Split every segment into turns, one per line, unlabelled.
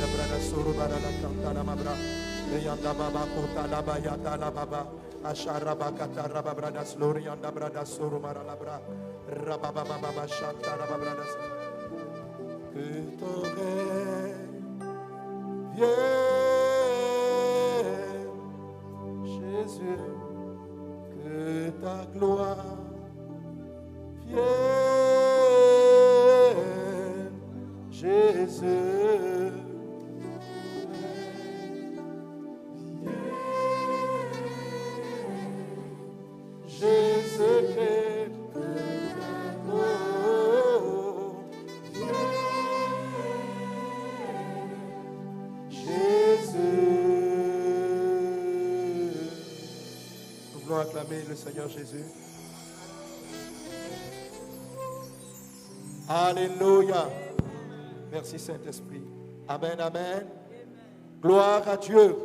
brada suru bara la kanta la mabra. Yanda baba kota la ba yanda la baba. Ashara bakata raba brada slori yanda brada suru mara la bra. Raba baba baba shanta raba brada. Que ton règne vienne, Jésus, que ta gloire vienne, Jésus. Jésus-Christ, nous voulons acclamer le Seigneur Jésus. Alléluia. Merci Saint-Esprit. Amen, amen. Gloire à Dieu.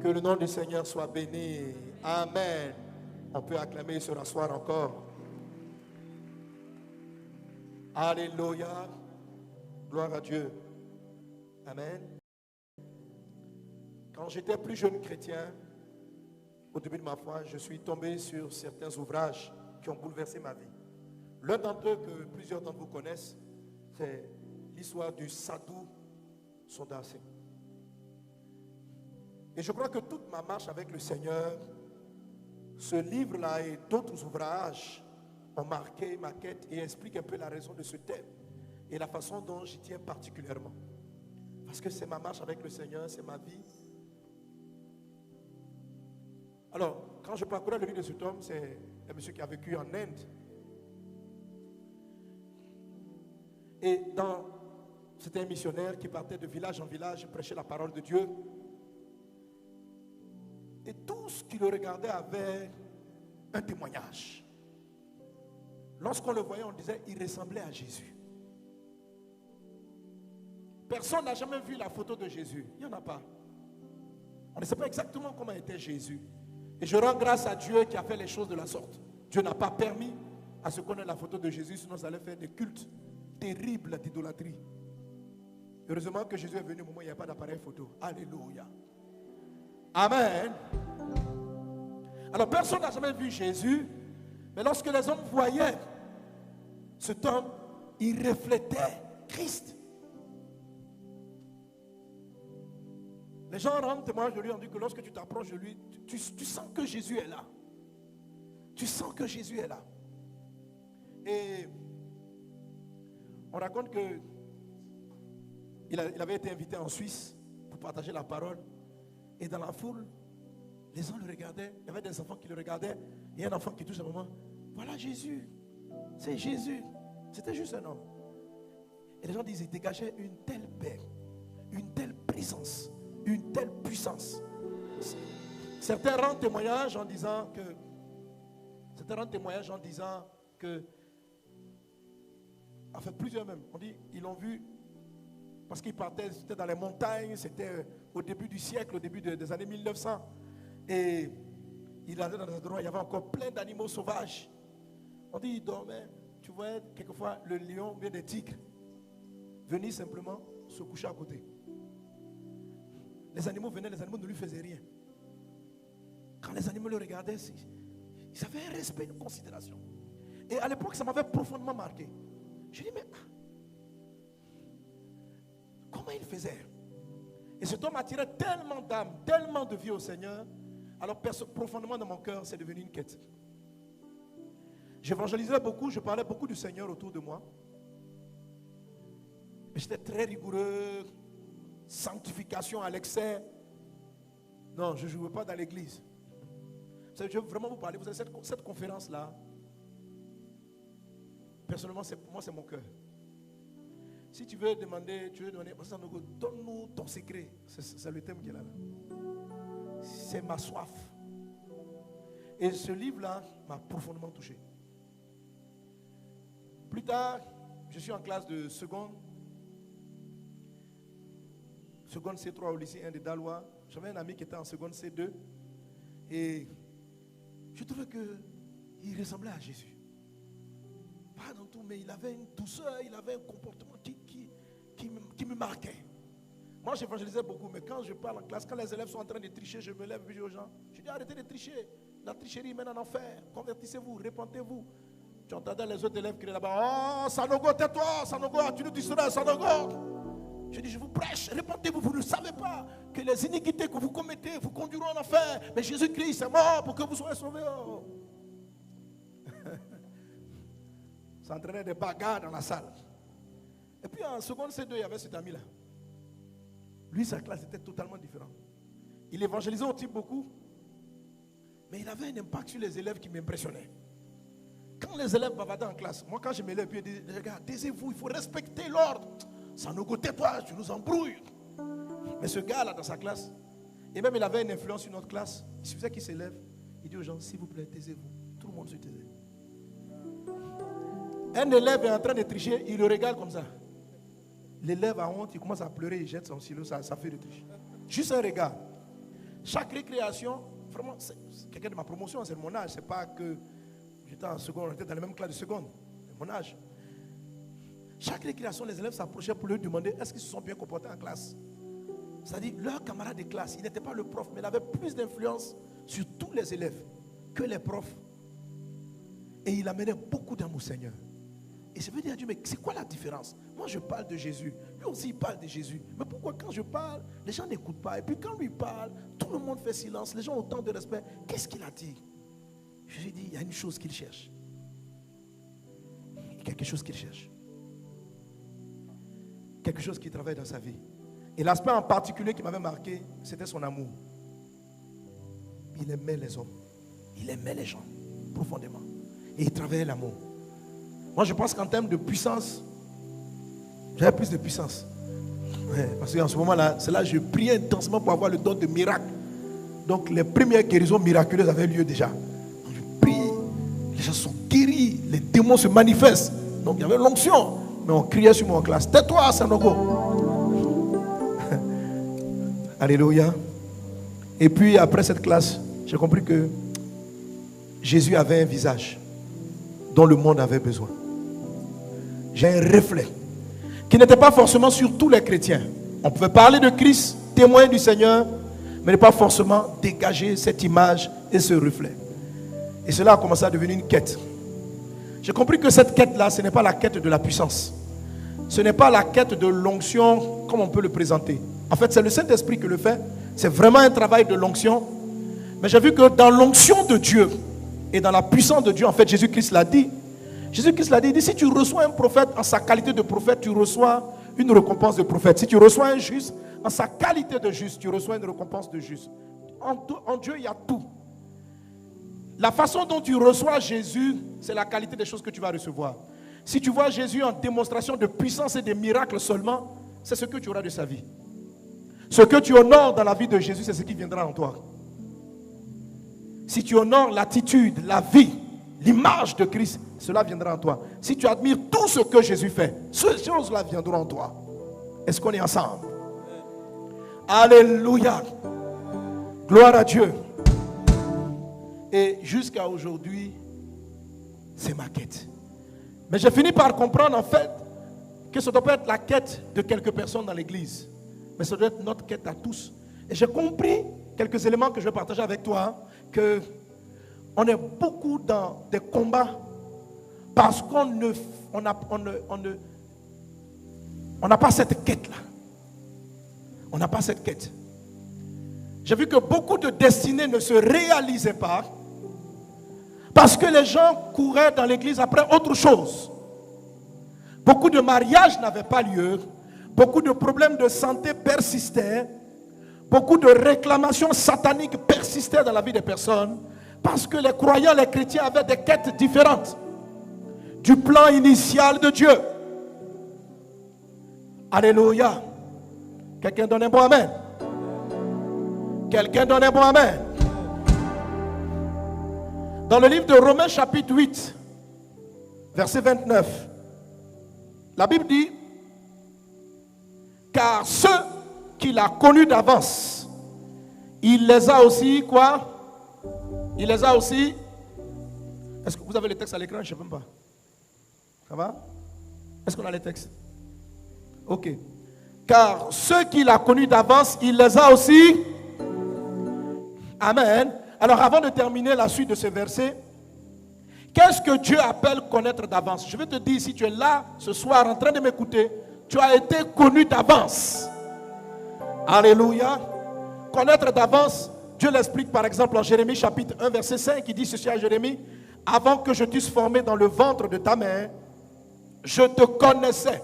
Que le nom du Seigneur soit béni. Amen. On peut acclamer et se rasseoir encore. Alléluia. Gloire à Dieu. Amen. Quand j'étais plus jeune chrétien, au début de ma foi, je suis tombé sur certains ouvrages qui ont bouleversé ma vie. L'un d'entre eux que plusieurs d'entre vous connaissent, c'est l'histoire du Sadhu Sondase. Et je crois que toute ma marche avec le Seigneur, ce livre-là et d'autres ouvrages ont marqué ma quête et expliquent un peu la raison de ce thème et la façon dont j'y tiens particulièrement. Parce que c'est ma marche avec le Seigneur, c'est ma vie. Alors, quand je parcourais le livre de cet homme, c'est un monsieur qui a vécu en Inde. Et c'était un missionnaire qui partait de village en village, prêchait la parole de Dieu. Et tout ce qui le regardait avait un témoignage. Lorsqu'on le voyait, on disait il ressemblait à Jésus. Personne n'a jamais vu la photo de Jésus. Il n'y en a pas. On ne sait pas exactement comment était Jésus. Et je rends grâce à Dieu qui a fait les choses de la sorte. Dieu n'a pas permis à ce qu'on ait la photo de Jésus, sinon ça allait faire des cultes terribles d'idolâtrie. Heureusement que Jésus est venu au moment où il n'y a pas d'appareil photo. Alléluia. Amen. Alors personne n'a jamais vu Jésus, mais lorsque les hommes voyaient cet homme, il reflétait Christ. Les gens rendent témoignage de lui, ont dit que lorsque tu t'approches de lui, tu sens que Jésus est là. Tu sens que Jésus est là. Et on raconte que il avait été invité en Suisse pour partager la parole. Et dans la foule, les gens le regardaient. Il y avait des enfants qui le regardaient. Il y a un enfant qui touche un moment. Voilà Jésus. C'est Jésus. C'était juste un homme. Et les gens disaient, il dégageait une telle paix, une telle présence, une telle puissance. Certains rendent témoignage en disant que, enfin plusieurs même, on dit, ils l'ont vu parce qu'ils partaient, c'était dans les montagnes, c'était au début du siècle, au début des années 1900. Et il allait dans des endroits où il y avait encore plein d'animaux sauvages. On dit, il dormait. Tu vois, quelquefois, le lion, bien des tigres, venir simplement se coucher à côté. Les animaux venaient, les animaux ne lui faisaient rien. Quand les animaux le regardaient, ils avaient un respect, une considération. Et à l'époque, ça m'avait profondément marqué. Je dis, mais comment il faisait? Et cet homme attirait tellement d'âmes, tellement de vie au Seigneur. Alors profondément dans mon cœur, c'est devenu une quête. J'évangélisais beaucoup, je parlais beaucoup du Seigneur autour de moi. Mais j'étais très rigoureux, sanctification à l'excès. Non, je ne jouais pas dans l'église. Je veux vraiment vous parler. Vous savez, cette conférence-là, personnellement, pour moi, c'est mon cœur. Si tu veux demander, donne-nous ton secret. C'est le thème qui est là. C'est ma soif. Et ce livre-là m'a profondément touché. Plus tard, je suis en classe de seconde C3 au lycée 1 de Dalois. J'avais un ami qui était en seconde C2. Et je trouvais qu'il ressemblait à Jésus. tout, mais il avait une douceur, il avait un comportement qui me marquait. Moi, j'évangélisais beaucoup, mais quand je parle en classe, quand les élèves sont en train de tricher, je me lève et je dis aux gens, je dis arrêtez de tricher. La tricherie mène en enfer. Convertissez-vous, repentez-vous. Tu entendais les autres élèves crier là-bas, oh, Sanogo, tais-toi, Sanogo, tu nous disturbes, Sanogo. Je dis, je vous prêche, repentez-vous, vous ne savez pas que les iniquités que vous commettez vous conduiront en enfer. Mais Jésus-Christ est mort pour que vous soyez sauvés. Oh. Ça entraînait des bagarres dans la salle. Et puis en seconde C2, il y avait cet ami-là. Lui, sa classe était totalement différente. Il évangélisait au type beaucoup, mais il avait un impact sur les élèves qui m'impressionnait. Quand les élèves bavardaient en classe, moi quand je me lève, puis je dis, regarde, taisez-vous, il faut respecter l'ordre. Ça nous goûte, toi, tu nous embrouilles. Mais ce gars-là dans sa classe, et même il avait une influence sur notre classe, il suffisait qu'il s'élève, il dit aux gens, s'il vous plaît, taisez-vous. Tout le monde se taisait. Un élève est en train de tricher, il le regarde comme ça. L'élève a honte, il commence à pleurer, il jette son stylo, ça fait de triche. Juste un regard. Chaque récréation, vraiment, c'est quelqu'un de ma promotion, c'est mon âge, c'est pas que j'étais en seconde, on était dans la même classe de seconde, c'est mon âge. Chaque récréation, les élèves s'approchaient pour lui demander est-ce qu'ils se sont bien comportés en classe. C'est-à-dire, leur camarade de classe, il n'était pas le prof, mais il avait plus d'influence sur tous les élèves que les profs. Et il amenait beaucoup d'amour au Seigneur. Et je veux dire à Dieu, mais c'est quoi la différence? Moi, je parle de Jésus. Lui aussi, il parle de Jésus. Mais pourquoi quand je parle, les gens n'écoutent pas? Et puis quand lui parle, tout le monde fait silence. Les gens ont autant de respect. Qu'est-ce qu'il a dit? Je lui ai dit, il y a une chose qu'il cherche. Il y a quelque chose qu'il cherche. Quelque chose qui travaille dans sa vie. Et l'aspect en particulier qui m'avait marqué, c'était son amour. Il aimait les hommes. Il aimait les gens profondément. Et il travaillait l'amour. Moi, je pense qu'en termes de puissance, j'avais plus de puissance. Ouais, parce qu'en ce moment-là, c'est là que je priais intensement pour avoir le don de miracle. Donc, les premières guérisons miraculeuses avaient lieu déjà. Donc, je prie, les gens sont guéris, les démons se manifestent. Donc, il y avait l'onction. Mais on criait sur moi en classe. Tais-toi, Sanogo. Alléluia. Et puis, après cette classe, j'ai compris que Jésus avait un visage dont le monde avait besoin. J'ai un reflet qui n'était pas forcément sur tous les chrétiens. On pouvait parler de Christ, témoin du Seigneur, mais ne pas forcément dégager cette image et ce reflet. Et cela a commencé à devenir une quête. J'ai compris que cette quête-là, ce n'est pas la quête de la puissance. Ce n'est pas la quête de l'onction comme on peut le présenter. En fait, c'est le Saint-Esprit qui le fait. C'est vraiment un travail de l'onction. Mais j'ai vu que dans l'onction de Dieu et dans la puissance de Dieu, en fait, Jésus-Christ l'a dit. Jésus-Christ l'a dit, il dit, si tu reçois un prophète en sa qualité de prophète, tu reçois une récompense de prophète. Si tu reçois un juste en sa qualité de juste, tu reçois une récompense de juste. En Dieu, il y a tout. La façon dont tu reçois Jésus, c'est la qualité des choses que tu vas recevoir. Si tu vois Jésus en démonstration de puissance et de miracles seulement, c'est ce que tu auras de sa vie. Ce que tu honores dans la vie de Jésus, c'est ce qui viendra en toi. Si tu honores l'attitude, la vie, l'image de Christ, cela viendra en toi. Si tu admires tout ce que Jésus fait, ces choses-là viendront en toi. Est-ce qu'on est ensemble? Alléluia. Gloire à Dieu. Et jusqu'à aujourd'hui, c'est ma quête. Mais j'ai fini par comprendre en fait que ça ne doit pas être la quête de quelques personnes dans l'église, mais ça doit être notre quête à tous. Et j'ai compris quelques éléments que je vais partager avec toi, que on est beaucoup dans des combats parce qu'on n'a pas cette quête-là. On n'a pas cette quête. J'ai vu que beaucoup de destinées ne se réalisaient pas parce que les gens couraient dans l'église après autre chose. Beaucoup de mariages n'avaient pas lieu. Beaucoup de problèmes de santé persistaient. Beaucoup de réclamations sataniques persistaient dans la vie des personnes parce que les croyants, les chrétiens avaient des quêtes différentes du plan initial de Dieu. Alléluia. Quelqu'un donne un bon amen. Quelqu'un donne un bon amen. Dans le livre de Romains chapitre 8, verset 29, la Bible dit, car ceux qu'il a connus d'avance, il les a aussi, quoi? Il les a aussi. Est-ce que vous avez les textes à l'écran? Je ne sais même pas. Ça va? Est-ce qu'on a les textes? Ok. Car ceux qu'il a connus d'avance, il les a aussi. Amen. Alors avant de terminer la suite de ce verset, qu'est-ce que Dieu appelle connaître d'avance? Je vais te dire, si tu es là ce soir en train de m'écouter, tu as été connu d'avance. Alléluia. Connaître d'avance, Dieu l'explique par exemple en Jérémie chapitre 1 verset 5, il dit ceci à Jérémie: avant que je t'eusse formé dans le ventre de ta mère, je te connaissais.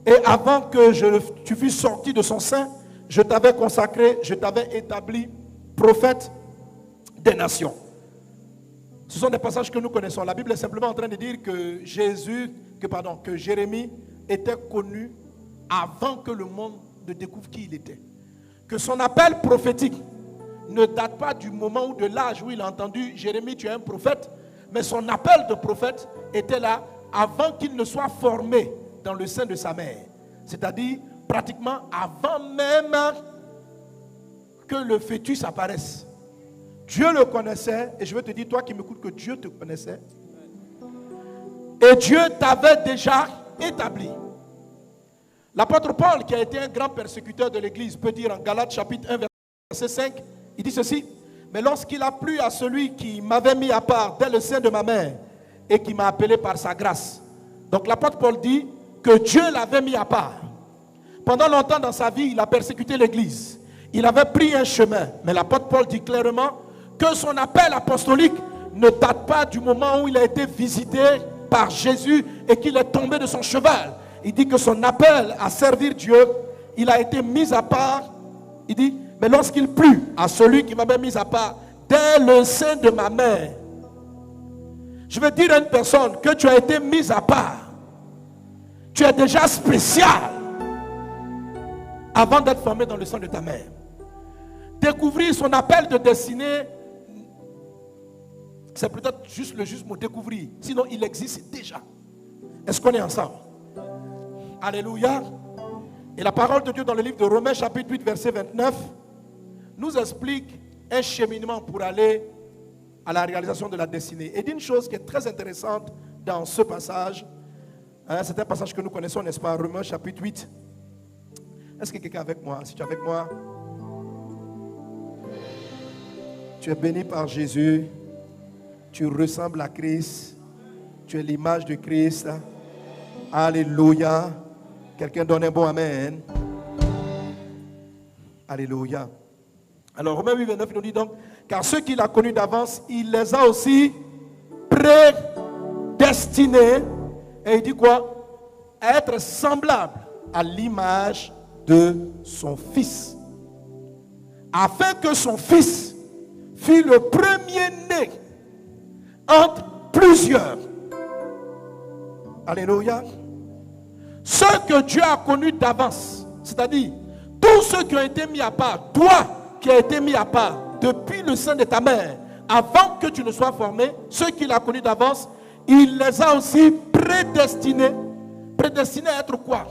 Et avant que tu fusses sorti de son sein, je t'avais consacré, je t'avais établi prophète des nations. Ce sont des passages que nous connaissons. La Bible est simplement en train de dire que que Jérémie était connu avant que le monde ne découvre qui il était. Que son appel prophétique ne date pas du moment ou de l'âge où il a entendu Jérémie, tu es un prophète, mais son appel de prophète était là avant qu'il ne soit formé dans le sein de sa mère. C'est-à-dire pratiquement avant même que le fœtus apparaisse. Dieu le connaissait, et je veux te dire, toi qui m'écoutes, que Dieu te connaissait. Et Dieu t'avait déjà établi. L'apôtre Paul, qui a été un grand persécuteur de l'Église, peut dire en Galates chapitre 1, verset 5, il dit ceci: mais lorsqu'il a plu à celui qui m'avait mis à part dès le sein de ma mère et qui m'a appelé par sa grâce. Donc l'apôtre Paul dit que Dieu l'avait mis à part. Pendant longtemps dans sa vie, il a persécuté l'Église. Il avait pris un chemin. Mais l'apôtre Paul dit clairement que son appel apostolique ne date pas du moment où il a été visité par Jésus et qu'il est tombé de son cheval. Il dit que son appel à servir Dieu, il a été mis à part. Il dit, mais lorsqu'il plut à celui qui m'avait mis à part dès le sein de ma mère. Je veux dire à une personne que tu as été mis à part. Tu es déjà spécial avant d'être formé dans le sein de ta mère. Découvrir son appel de destinée, c'est peut-être juste le juste mot découvrir. Sinon, il existe déjà. Est-ce qu'on est ensemble? Alléluia. Et la parole de Dieu dans le livre de Romains chapitre 8 verset 29 nous explique un cheminement pour aller à la réalisation de la destinée. Et d'une chose qui est très intéressante dans ce passage, c'est un passage que nous connaissons, n'est-ce pas? Romains chapitre 8. Est-ce que quelqu'un est avec moi? Si tu es avec moi, tu es béni par Jésus, tu ressembles à Christ, tu es l'image de Christ. Alléluia. Quelqu'un donne un bon amen. Alléluia. Alors Romains 8, 29, il nous dit donc, car ceux qu'il a connus d'avance, il les a aussi prédestinés. Et il dit quoi? À être semblables à l'image de son Fils. Afin que son Fils fût le premier-né entre plusieurs. Alléluia. Ceux que Dieu a connus d'avance, c'est-à-dire tous ceux qui ont été mis à part, toi qui as été mis à part depuis le sein de ta mère, avant que tu ne sois formé, ceux qu'il a connus d'avance, il les a aussi prédestinés. Prédestinés à être quoi?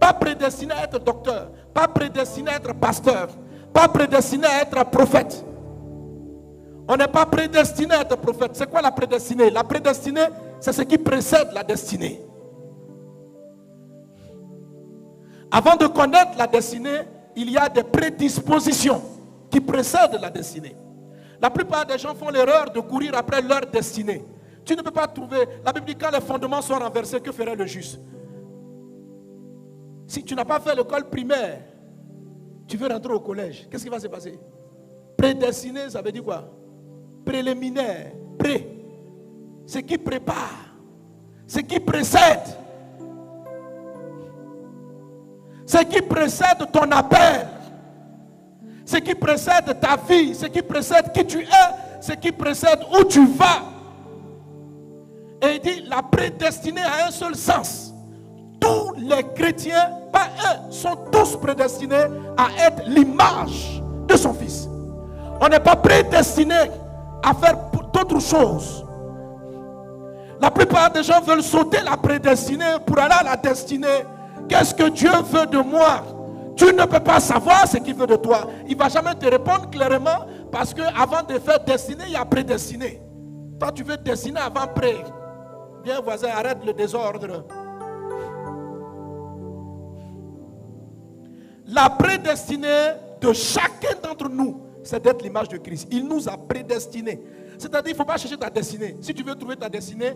Pas prédestinés à être docteur, pas prédestinés à être pasteur, pas prédestinés à être prophète. On n'est pas prédestiné à être prophète. C'est quoi la prédestinée? La prédestinée, c'est ce qui précède la destinée. Avant de connaître la destinée, il y a des prédispositions qui précèdent la destinée. La plupart des gens font l'erreur de courir après leur destinée. Tu ne peux pas trouver. La Bible dit quand les fondements sont renversés, que ferait le juste? Si tu n'as pas fait l'école primaire, tu veux rentrer au collège, qu'est-ce qui va se passer? Prédestiné, ça veut dire quoi? Préliminaire, ce qui prépare, ce qui précède. Ce qui précède ton appel, ce qui précède ta vie, ce qui précède qui tu es, ce qui précède où tu vas. Et il dit, la prédestinée a un seul sens. Tous les chrétiens, pas un, sont tous prédestinés à être l'image de son Fils. On n'est pas prédestiné à faire d'autres choses. La plupart des gens veulent sauter la prédestinée pour aller à la destinée. Qu'est-ce que Dieu veut de moi? Tu ne peux pas savoir ce qu'il veut de toi. Il ne va jamais te répondre clairement parce qu'avant de faire destiner, il y a prédestiné. Toi, tu veux destiner avant pré. Viens, voisin, arrête le désordre. La prédestinée de chacun d'entre nous, c'est d'être l'image de Christ. Il nous a prédestinés. C'est-à-dire, il ne faut pas chercher ta destinée. Si tu veux trouver ta destinée,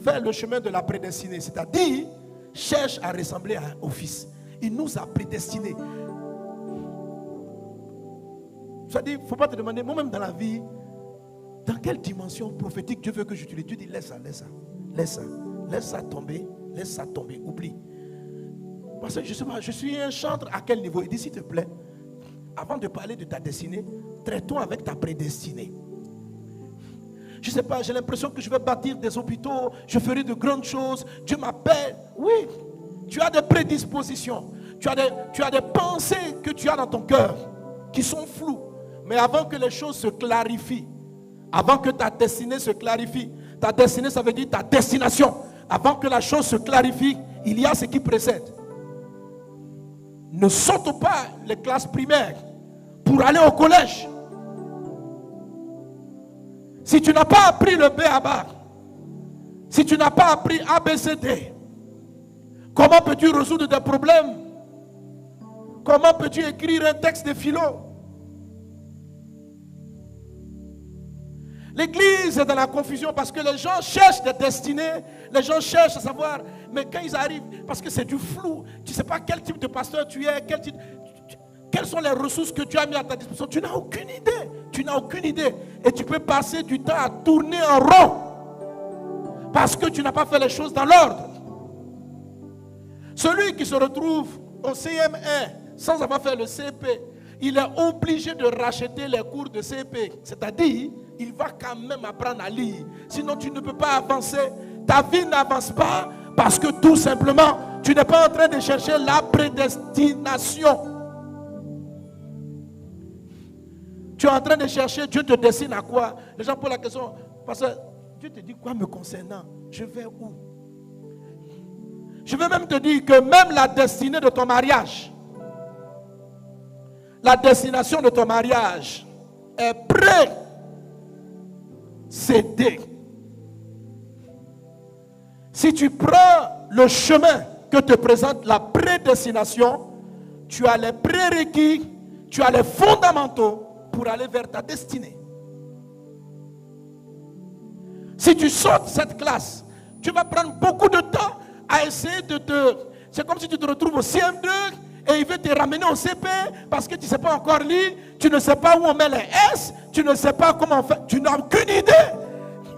fais le chemin de la prédestinée. C'est-à-dire, cherche à ressembler au Fils. Il nous a prédestinés. C'est-à-dire, il ne faut pas te demander, moi-même dans la vie, dans quelle dimension prophétique Dieu veut que j'utilise. Dieu dit, laisse ça tomber, oublie. Parce que je suis un chantre à quel niveau? Il dit, s'il te plaît, avant de parler de ta destinée, traitons avec ta prédestinée. Je ne sais pas, j'ai l'impression que je vais bâtir des hôpitaux, je ferai de grandes choses, Dieu m'appelle. Oui, tu as des prédispositions, tu as des pensées que tu as dans ton cœur qui sont floues. Mais avant que les choses se clarifient, avant que ta destinée se clarifie, ta destinée, ça veut dire ta destination. Avant que la chose se clarifie, il y a ce qui précède. Ne saute pas les classes primaires pour aller au collège. Si tu n'as pas appris le B.A.B.A., si tu n'as pas appris ABCD, comment peux-tu résoudre des problèmes? Comment peux-tu écrire un texte de philo? L'église est dans la confusion parce que les gens cherchent des destinées, les gens cherchent à savoir, mais quand ils arrivent, parce que c'est du flou, tu ne sais pas quel type de pasteur tu es, quelles sont les ressources que tu as mis à ta disposition, tu n'as aucune idée, et tu peux passer du temps à tourner en rond, parce que tu n'as pas fait les choses dans l'ordre. Celui qui se retrouve au CM1 sans avoir fait le CP, il est obligé de racheter les cours de CP, c'est-à-dire, il va quand même apprendre à lire. Sinon, tu ne peux pas avancer. Ta vie n'avance pas parce que tout simplement, tu n'es pas en train de chercher la prédestination. Tu es en train de chercher, Dieu te destine à quoi? Les gens posent la question, parce que Dieu te dit quoi me concernant? Je vais où? Je veux même te dire que même la destinée de ton mariage, la destination de ton mariage est prête. Céder. Si tu prends le chemin que te présente la prédestination, tu as les prérequis, tu as les fondamentaux pour aller vers ta destinée. Si tu sautes cette classe, tu vas prendre beaucoup de temps à essayer de te... C'est comme si tu te retrouves au CM2 et il veut te ramener au CP parce que tu ne sais pas encore lire, tu ne sais pas où on met les S, tu ne sais pas comment on fait, tu n'as aucune idée.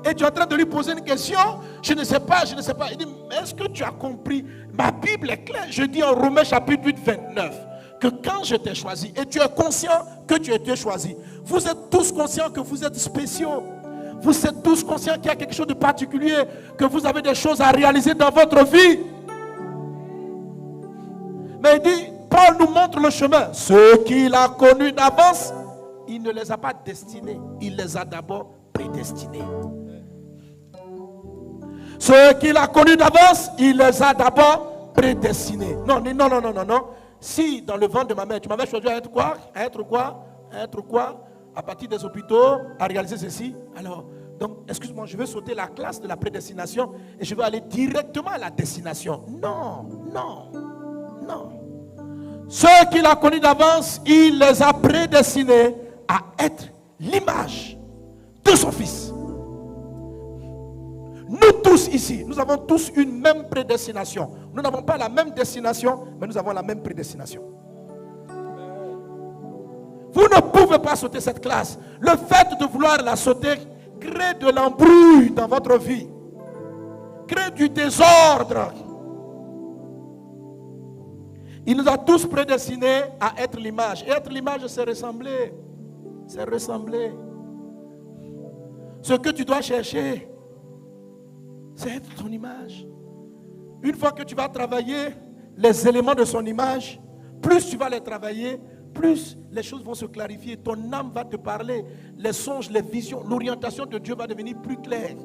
Et tu es en train de lui poser une question, je ne sais pas. Il dit, est-ce que tu as compris? Ma Bible est claire. Je dis en Romains chapitre 8, 29, que quand je t'ai choisi, et tu es conscient que tu as été choisi, vous êtes tous conscients que vous êtes spéciaux. Vous êtes tous conscients qu'il y a quelque chose de particulier, que vous avez des choses à réaliser dans votre vie. Mais il dit, Paul nous montre le chemin. Ceux qu'il a connus d'avance, il ne les a pas destinés, il les a d'abord prédestinés. Ceux qu'il a connus d'avance, il les a d'abord prédestinés. Non. Si dans le ventre de ma mère, tu m'avais choisi à être quoi? À être quoi? À partir des hôpitaux, à réaliser ceci. Alors, donc, excuse-moi, je vais sauter la classe de la prédestination et je vais aller directement à la destination. Non. Ceux qu'il a connus d'avance, il les a prédestinés à être l'image de son Fils. Nous tous ici, nous avons tous une même prédestination. Nous n'avons pas la même destination, mais nous avons la même prédestination. Vous ne pouvez pas sauter cette classe. Le fait de vouloir la sauter crée de l'embrouille dans votre vie, crée du désordre. Il nous a tous prédestinés à être l'image. Et être l'image, c'est ressembler. C'est ressembler. Ce que tu dois chercher, c'est être ton image. Une fois que tu vas travailler les éléments de son image, plus tu vas les travailler, plus les choses vont se clarifier. Ton âme va te parler. Les songes, les visions, l'orientation de Dieu va devenir plus claire.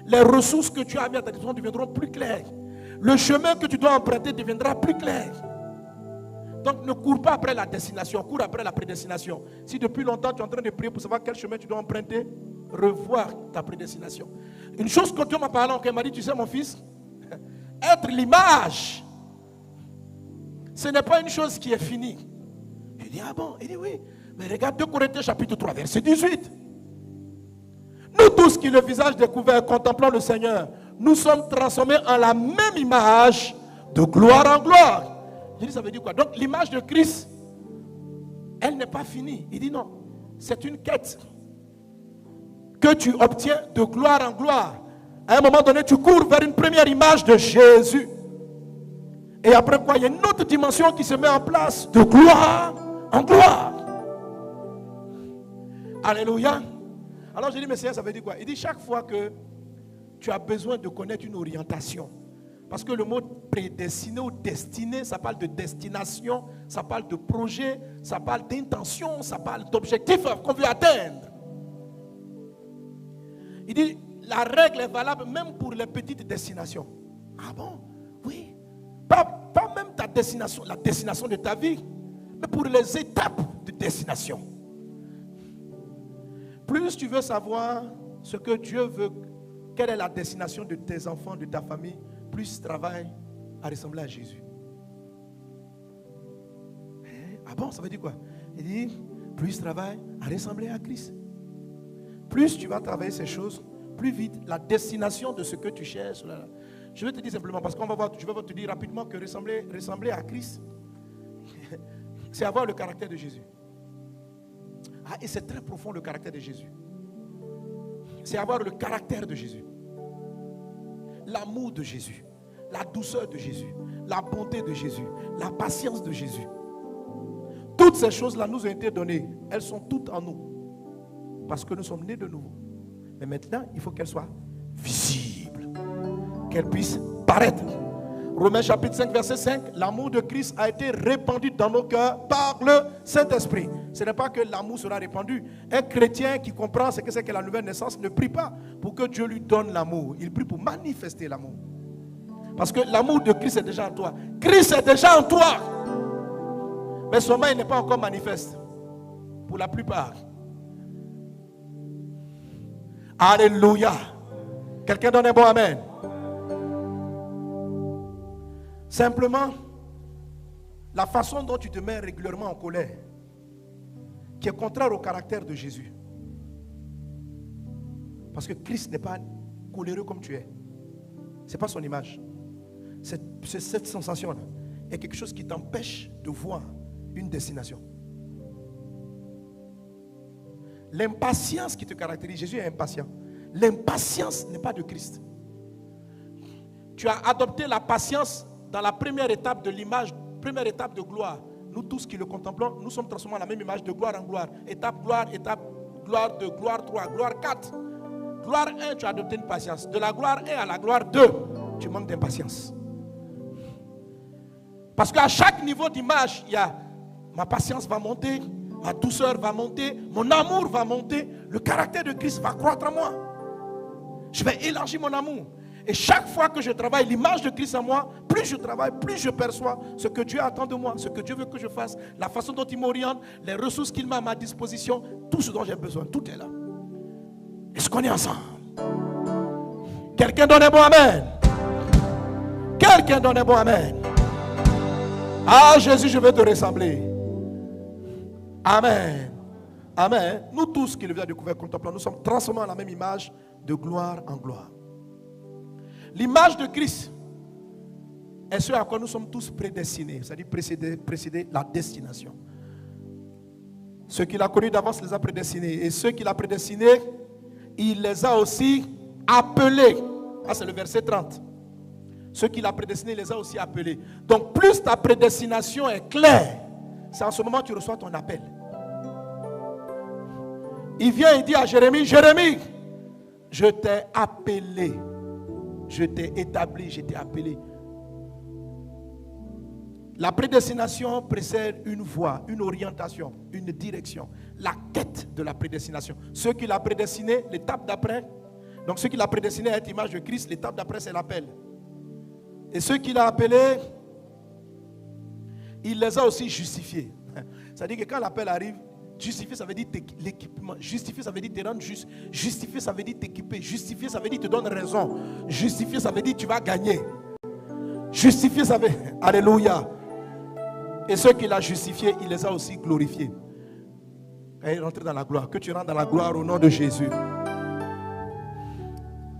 Les ressources que tu as mis à ta disposition deviendront plus claires. Le chemin que tu dois emprunter deviendra plus clair. Donc ne cours pas après la destination, cours après la prédestination. Si depuis longtemps tu es en train de prier pour savoir quel chemin tu dois emprunter, revoir ta prédestination. Une chose que Dieu m'a parlé, il m'a dit, tu sais mon fils, être l'image, ce n'est pas une chose qui est finie. Je dis, ah bon? Il dit, oui. Mais regarde 2 Corinthiens chapitre 3, verset 18. Nous tous qui le visage découvert, contemplons le Seigneur, nous sommes transformés en la même image de gloire en gloire. Je dis, ça veut dire quoi? Donc l'image de Christ, elle n'est pas finie. Il dit non, c'est une quête que tu obtiens de gloire en gloire. À un moment donné, tu cours vers une première image de Jésus. Et après quoi, il y a une autre dimension qui se met en place de gloire en gloire. Alléluia. Alors je dis, mais Seigneur, ça veut dire quoi? Il dit, chaque fois que tu as besoin de connaître une orientation, parce que le mot prédestiné ou destiné, ça parle de destination, ça parle de projet, ça parle d'intention, ça parle d'objectif qu'on veut atteindre. Il dit, la règle est valable même pour les petites destinations. Ah bon? Oui. Pas même ta destination, la destination de ta vie, mais pour les étapes de destination. Plus tu veux savoir ce que Dieu veut, quelle est la destination de tes enfants, de ta famille, plus tu travailles à ressembler à Jésus. Ah bon, ça veut dire quoi? Il dit, plus tu travailles à ressembler à Christ. Plus tu vas travailler ces choses, plus vite la destination de ce que tu cherches. Je vais te dire simplement, parce qu'on va voir, je vais te dire rapidement que ressembler à Christ, c'est avoir le caractère de Jésus. Ah, et c'est très profond le caractère de Jésus. C'est avoir le caractère de Jésus. L'amour de Jésus. La douceur de Jésus. La bonté de Jésus. La patience de Jésus. Toutes ces choses-là nous ont été données. Elles sont toutes en nous. Parce que nous sommes nés de nouveau. Mais maintenant, il faut qu'elles soient visibles. Qu'elles puissent paraître. Romains chapitre 5, verset 5. L'amour de Christ a été répandu dans nos cœurs par le Saint-Esprit. Ce n'est pas que l'amour sera répandu. Un chrétien qui comprend ce que c'est que la nouvelle naissance ne prie pas pour que Dieu lui donne l'amour. Il prie pour manifester l'amour. Parce que l'amour de Christ est déjà en toi. Christ est déjà en toi. Mais seulement il n'est pas encore manifeste. Pour la plupart. Alléluia. Quelqu'un donne un bon amen. Simplement, la façon dont tu te mets régulièrement en colère, qui est contraire au caractère de Jésus. Parce que Christ n'est pas coléreux comme tu es. Ce n'est pas son image. C'est cette sensation-là est quelque chose qui t'empêche de voir une destination. L'impatience qui te caractérise, Jésus est impatient. L'impatience n'est pas de Christ. Tu as adopté la patience dans la première étape de l'image, première étape de gloire. Nous tous qui le contemplons, nous sommes transformés en la même image de gloire en gloire. Étape gloire 2, gloire 3, gloire 4. Gloire 1, tu as adopté une patience. De la gloire 1 à la gloire 2, tu manques d'impatience. Parce qu'à chaque niveau d'image, il y a ma patience va monter, ma douceur va monter, mon amour va monter, le caractère de Christ va croître en moi. Je vais élargir mon amour. Et chaque fois que je travaille l'image de Christ en moi, plus je travaille, plus je perçois ce que Dieu attend de moi, ce que Dieu veut que je fasse, la façon dont il m'oriente, les ressources qu'il met à ma disposition, tout ce dont j'ai besoin, tout est là. Est-ce qu'on est ensemble? Quelqu'un donne un bon amen? Quelqu'un donne un bon amen? Ah Jésus, je veux te ressembler. Amen. Amen. Nous tous qui le avons découvert contemplant, nous sommes transformés en la même image de gloire en gloire. L'image de Christ est ce à quoi nous sommes tous prédestinés, c'est-à-dire précéder la destination. Ceux qu'il a connus d'avance les a prédestinés. Et ceux qu'il a prédestinés, il les a aussi appelés. Ah, c'est le verset 30. Ceux qu'il a prédestinés, il les a aussi appelés. Donc plus ta prédestination est claire, c'est en ce moment que tu reçois ton appel. Il vient et dit à Jérémie, Jérémie, je t'ai appelé. Je t'ai établi, je t'ai appelé. La prédestination précède une voie, une orientation, une direction. La quête de la prédestination. Ceux qui l'ont prédestiné, l'étape d'après. Donc ceux qui l'ont prédestiné à être image de Christ, l'étape d'après c'est l'appel. Et ceux qui l'ont appelé, il les a aussi justifiés. C'est-à-dire que quand l'appel arrive, justifier, ça veut dire l'équipement. Justifier, ça veut dire te rendre juste. Justifier, ça veut dire t'équiper. Justifier, ça veut dire te donner raison. Justifier, ça veut dire tu vas gagner. Justifier, ça veut... Alléluia. Et ceux qu'il a justifiés, il les a aussi glorifiés. Et rentrer dans la gloire. Que tu rentres dans la gloire au nom de Jésus.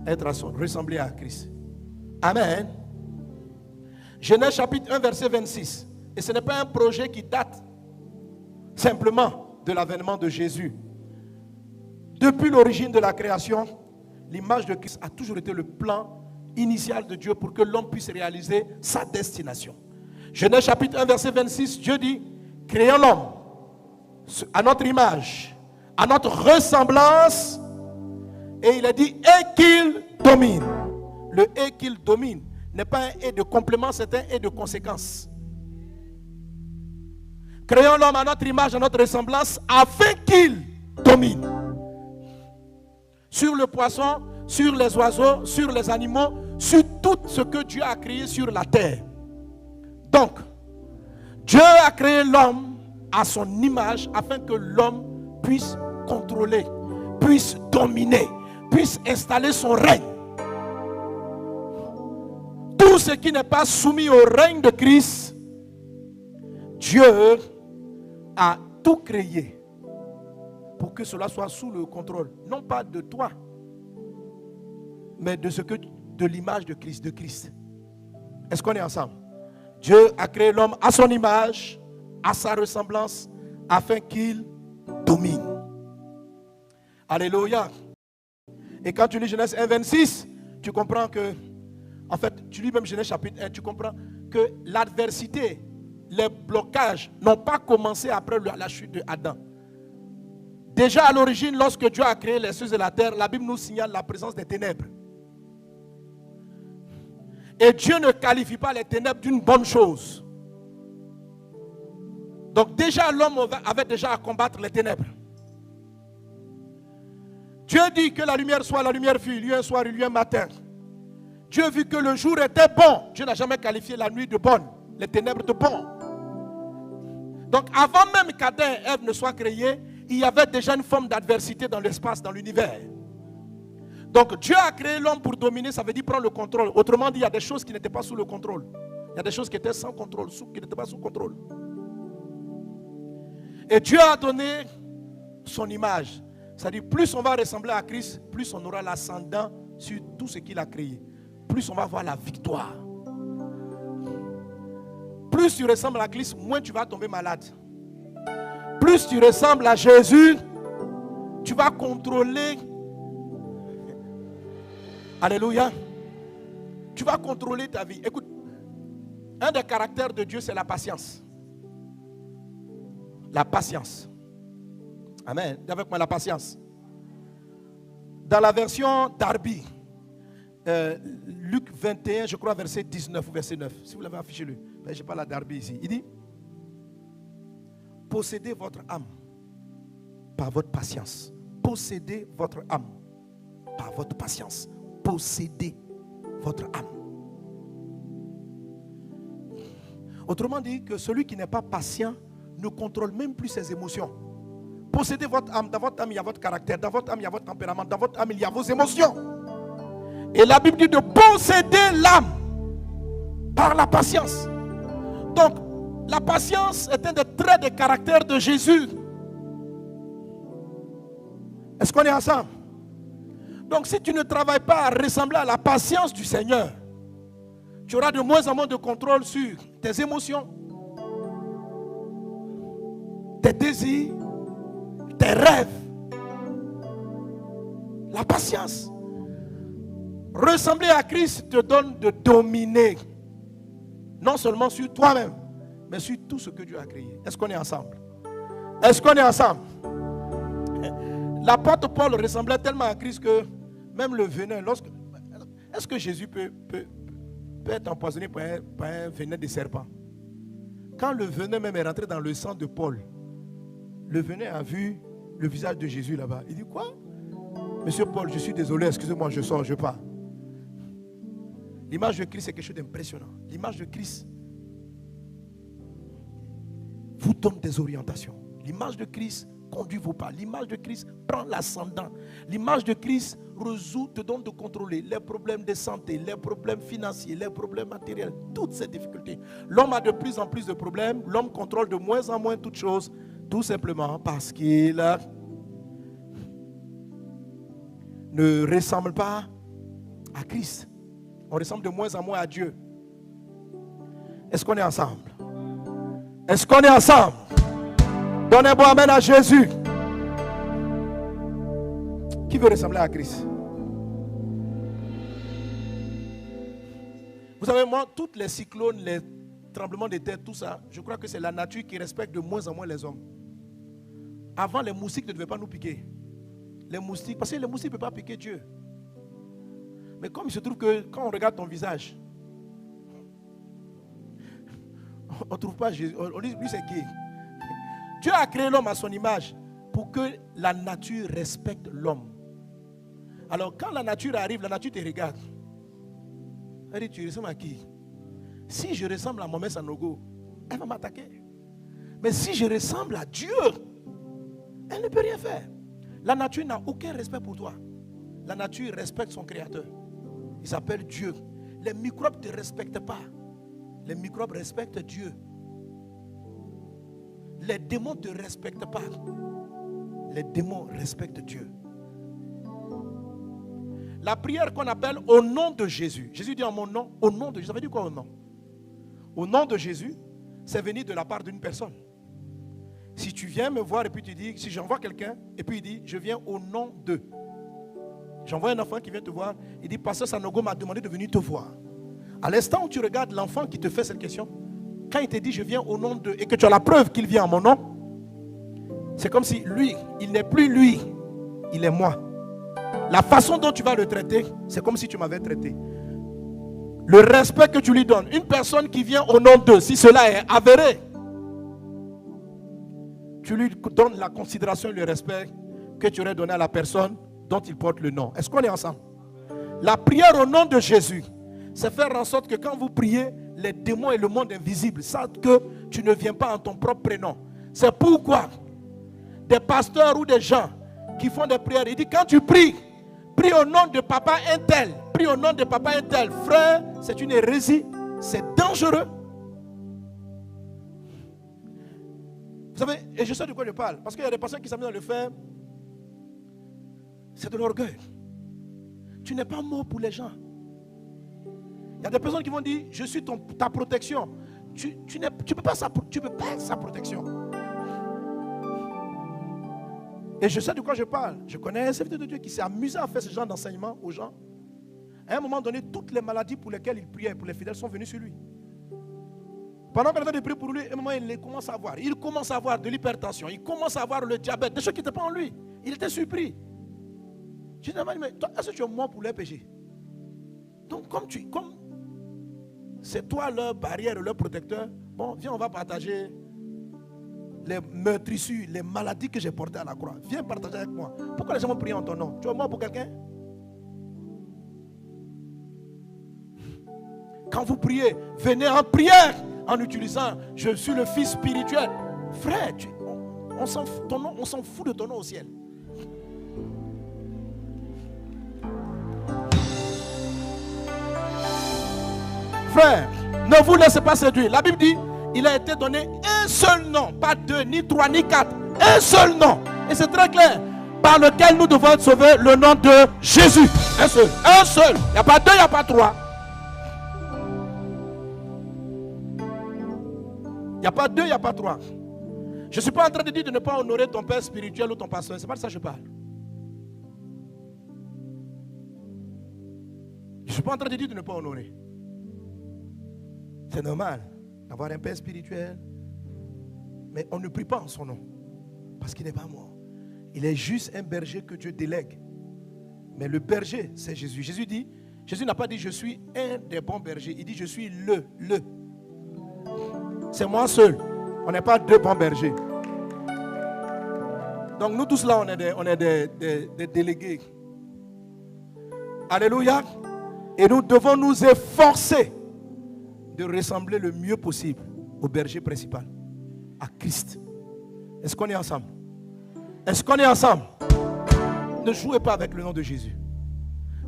Ressembler à Christ. Amen. Genèse chapitre 1, verset 26. Et ce n'est pas un projet qui date simplement de l'avènement de Jésus. Depuis l'origine de la création, l'image de Christ a toujours été le plan initial de Dieu pour que l'homme puisse réaliser sa destination. Genèse chapitre 1, verset 26, Dieu dit, créons l'homme à notre image, à notre ressemblance, et il a dit, et qu'il domine. Le et qu'il domine n'est pas un et de complément, c'est un et de conséquence. Créons l'homme à notre image, à notre ressemblance, afin qu'il domine. Sur le poisson, sur les oiseaux, sur les animaux, sur tout ce que Dieu a créé sur la terre. Donc, Dieu a créé l'homme à son image afin que l'homme puisse contrôler, puisse dominer, puisse installer son règne. Tout ce qui n'est pas soumis au règne de Christ, Dieu a tout créé pour que cela soit sous le contrôle, non pas de toi, mais de l'image de Christ. Est-ce qu'on est ensemble? Dieu a créé l'homme à son image, à sa ressemblance, afin qu'il domine. Alléluia. Et quand tu lis Genèse 1, 26, tu comprends que, en fait, tu lis même Genèse chapitre 1, tu comprends que l'adversité, les blocages n'ont pas commencé après la chute de Adam. Déjà à l'origine, lorsque Dieu a créé les cieux et la terre, la Bible nous signale la présence des ténèbres. Et Dieu ne qualifie pas les ténèbres d'une bonne chose. Donc déjà l'homme avait déjà à combattre les ténèbres. Dieu dit que la lumière soit, la lumière fut, il y eut un soir, il y eut un matin. Dieu vit que le jour était bon. Dieu n'a jamais qualifié la nuit de bonne, les ténèbres de bon. Donc avant même qu'Adam et Ève ne soient créés, il y avait déjà une forme d'adversité dans l'espace, dans l'univers. Donc Dieu a créé l'homme pour dominer, ça veut dire prendre le contrôle. Autrement dit, il y a des choses qui n'étaient pas sous le contrôle. Il y a des choses qui étaient sans contrôle, qui n'étaient pas sous contrôle. Et Dieu a donné son image. C'est-à-dire, plus on va ressembler à Christ, plus on aura l'ascendant sur tout ce qu'il a créé. Plus on va avoir la victoire. Plus tu ressembles à Christ, moins tu vas tomber malade. Plus tu ressembles à Jésus, tu vas contrôler. Alléluia. Tu vas contrôler ta vie. Écoute, un des caractères de Dieu, c'est la patience. La patience. Amen. Dis avec moi la patience. Dans la version Darby, Luc 21, je crois, verset 19 ou verset 9. Si vous l'avez affiché, je n'ai pas la Darby ici. Il dit, possédez votre âme par votre patience. Possédez votre âme par votre patience. Possédez votre âme. Autrement dit, que celui qui n'est pas patient ne contrôle même plus ses émotions. Possédez votre âme. Dans votre âme, il y a votre caractère. Dans votre âme, il y a votre tempérament. Dans votre âme, il y a vos émotions. Et la Bible dit de posséder l'âme par la patience. Donc, la patience est un des traits de caractère de Jésus. Est-ce qu'on est ensemble? Donc, si tu ne travailles pas à ressembler à la patience du Seigneur, tu auras de moins en moins de contrôle sur tes émotions, tes désirs, tes rêves. La patience. Ressembler à Christ te donne de dominer, non seulement sur toi-même, mais sur tout ce que Dieu a créé. Est-ce qu'on est ensemble? Est-ce qu'on est ensemble? L'apôtre Paul ressemblait tellement à Christ que même le venin, est-ce que Jésus peut être empoisonné par un venin de serpent? Quand le venin même est rentré dans le sang de Paul, le venin a vu le visage de Jésus là-bas. Il dit quoi? Monsieur Paul, je suis désolé, excusez-moi, je sors, je pars. L'image de Christ est quelque chose d'impressionnant. L'image de Christ vous donne des orientations. L'image de Christ conduit vos pas. L'image de Christ prend l'ascendant. L'image de Christ résout, te donne de contrôler les problèmes de santé, les problèmes financiers, les problèmes matériels, toutes ces difficultés. L'homme a de plus en plus de problèmes. L'homme contrôle de moins en moins toutes choses, tout simplement parce qu'il ne ressemble pas à Christ. On ressemble de moins en moins à Dieu. Est-ce qu'on est ensemble? Est-ce qu'on est ensemble? Donnez un bon amen à Jésus. Qui veut ressembler à Christ? Vous savez, moi, tous les cyclones, les tremblements de terre, tout ça, je crois que c'est la nature qui respecte de moins en moins les hommes. Avant, les moustiques ne devaient pas nous piquer. Les moustiques, parce que les moustiques ne peuvent pas piquer Dieu. Mais comme il se trouve que quand on regarde ton visage, on ne trouve pas Jésus. On dit, lui c'est qui? Dieu a créé l'homme à son image pour que la nature respecte l'homme. Alors quand la nature arrive, la nature te regarde. Elle dit, tu ressembles à qui? Si je ressemble à Mohamed Sanogo, elle va m'attaquer. Mais si je ressemble à Dieu, elle ne peut rien faire. La nature n'a aucun respect pour toi. La nature respecte son créateur. Il s'appelle Dieu. Les microbes ne te respectent pas. Les microbes respectent Dieu. Les démons ne te respectent pas. Les démons respectent Dieu. La prière qu'on appelle au nom de Jésus. Jésus dit en mon nom, au nom de Jésus. Ça veut dire quoi au nom? Au nom de Jésus, c'est venir de la part d'une personne. Si tu viens me voir et puis tu dis, si j'envoie quelqu'un et puis il dit, je viens au nom de. J'envoie un enfant qui vient te voir, il dit, Pasteur Sanogo m'a demandé de venir te voir. À l'instant où tu regardes l'enfant qui te fait cette question, quand il te dit, je viens au nom de, et que tu as la preuve qu'il vient en mon nom, c'est comme si lui, il n'est plus lui, il est moi. La façon dont tu vas le traiter, c'est comme si tu m'avais traité. Le respect que tu lui donnes, une personne qui vient au nom de, si cela est avéré, tu lui donnes la considération et le respect que tu aurais donné à la personne dont il porte le nom. Est-ce qu'on est ensemble? La prière au nom de Jésus, c'est faire en sorte que quand vous priez, les démons et le monde invisible savent que tu ne viens pas en ton propre prénom. C'est pourquoi des pasteurs ou des gens qui font des prières, ils disent quand tu pries, prie au nom de papa un tel, prie au nom de papa un tel. Frère, c'est une hérésie, c'est dangereux. Vous savez, et je sais de quoi je parle, parce qu'il y a des personnes qui s'amusent à le faire. C'est de l'orgueil. Tu n'es pas mort pour les gens. Il y a des personnes qui vont dire, je suis ta protection. Tu ne peux pas être sa protection. Et je sais de quoi je parle. Je connais un serviteur de Dieu qui s'est amusé à faire ce genre d'enseignement aux gens. À un moment donné, toutes les maladies pour lesquelles il priait, pour les fidèles, sont venues sur lui. Pendant qu'on avait prié pour lui, à un moment, il commence à avoir. Il commence à avoir de l'hypertension. Il commence à avoir le diabète. Des choses qui n'étaient pas en lui. Il était surpris. Je dis, mais toi, est-ce que tu es mort pour les péchés? Donc, comme c'est toi leur barrière, leur protecteur, bon, viens, on va partager les meurtrissures, les maladies que j'ai portées à la croix. Viens partager avec moi. Pourquoi les gens vont prier en ton nom? Tu es mort pour quelqu'un? Quand vous priez, venez en prière en utilisant je suis le fils spirituel. Frère, on s'en fout de ton nom au ciel. Frère, ne vous laissez pas séduire. La Bible dit, il a été donné un seul nom, pas deux, ni trois, ni quatre. Un seul nom. Et c'est très clair. Par lequel nous devons être sauvés, le nom de Jésus. Un seul. Un seul. Il n'y a pas deux, il n'y a pas trois. Il n'y a pas deux, il n'y a pas trois. Je ne suis pas en train de dire de ne pas honorer ton père spirituel ou ton pasteur. C'est pas de ça que je parle. Je ne suis pas en train de dire de ne pas honorer. C'est normal d'avoir un père spirituel. Mais on ne prie pas en son nom. Parce qu'il n'est pas mort. Il est juste un berger que Dieu délègue. Mais le berger, c'est Jésus. Jésus n'a pas dit je suis un des bons bergers. Il dit je suis le. C'est moi seul. On n'est pas deux bons bergers. Donc nous tous là, on est des délégués. Alléluia. Et nous devons nous efforcer de ressembler le mieux possible au berger principal, à Christ. Est-ce qu'on est ensemble? Est-ce qu'on est ensemble? Ne jouez pas avec le nom de Jésus.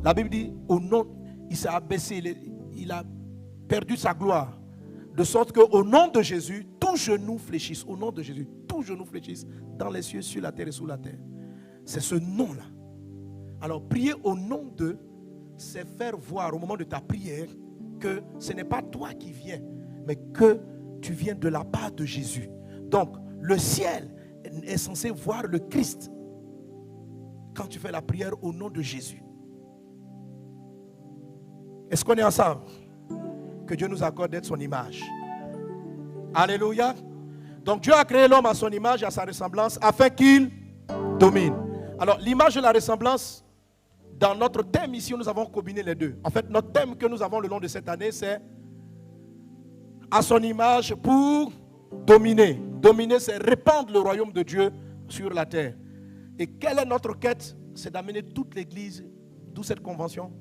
La Bible dit, au nom, il s'est abaissé, il a perdu sa gloire. De sorte qu'au nom de Jésus, tout genou fléchisse. Au nom de Jésus, tout genou fléchisse dans les cieux, sur la terre et sous la terre. C'est ce nom-là. Alors, prier au nom de, c'est faire voir au moment de ta prière que ce n'est pas toi qui viens, mais que tu viens de la part de Jésus. Donc, le ciel est censé voir le Christ quand tu fais la prière au nom de Jésus. Est-ce qu'on est ensemble? Que Dieu nous accorde d'être son image. Alléluia. Donc Dieu a créé l'homme à son image et à sa ressemblance afin qu'il domine. Alors l'image et la ressemblance, dans notre thème ici, nous avons combiné les deux. En fait, notre thème que nous avons le long de cette année, c'est à son image pour dominer. Dominer, c'est répandre le royaume de Dieu sur la terre. Et quelle est notre quête? C'est d'amener toute l'Église, d'où cette convention,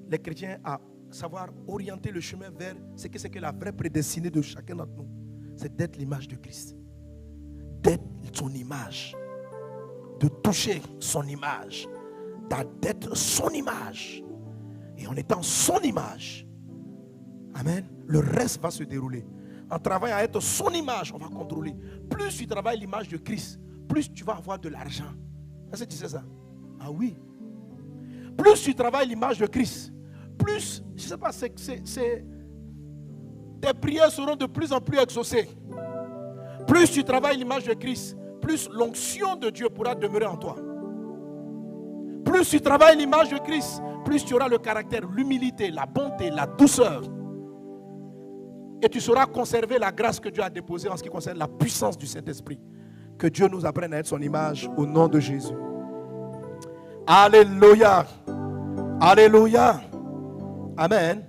les chrétiens à savoir orienter le chemin vers ce que c'est que la vraie prédestinée de chacun d'entre nous. C'est d'être l'image de Christ. D'être son image. De toucher son image. D'être son image. Et en étant son image, amen, le reste va se dérouler. En travaillant à être son image, on va contrôler. Plus tu travailles l'image de Christ, plus tu vas avoir de l'argent. Est-ce que tu sais ça? Ah oui. Plus tu travailles l'image de Christ, plus, je ne sais pas, tes prières seront de plus en plus exaucées. Plus tu travailles l'image de Christ, plus l'onction de Dieu pourra demeurer en toi. Plus tu travailles l'image de Christ, plus tu auras le caractère, l'humilité, la bonté, la douceur. Et tu sauras conserver la grâce que Dieu a déposée en ce qui concerne la puissance du Saint-Esprit. Que Dieu nous apprenne à être son image au nom de Jésus. Alléluia. Alléluia. Amen.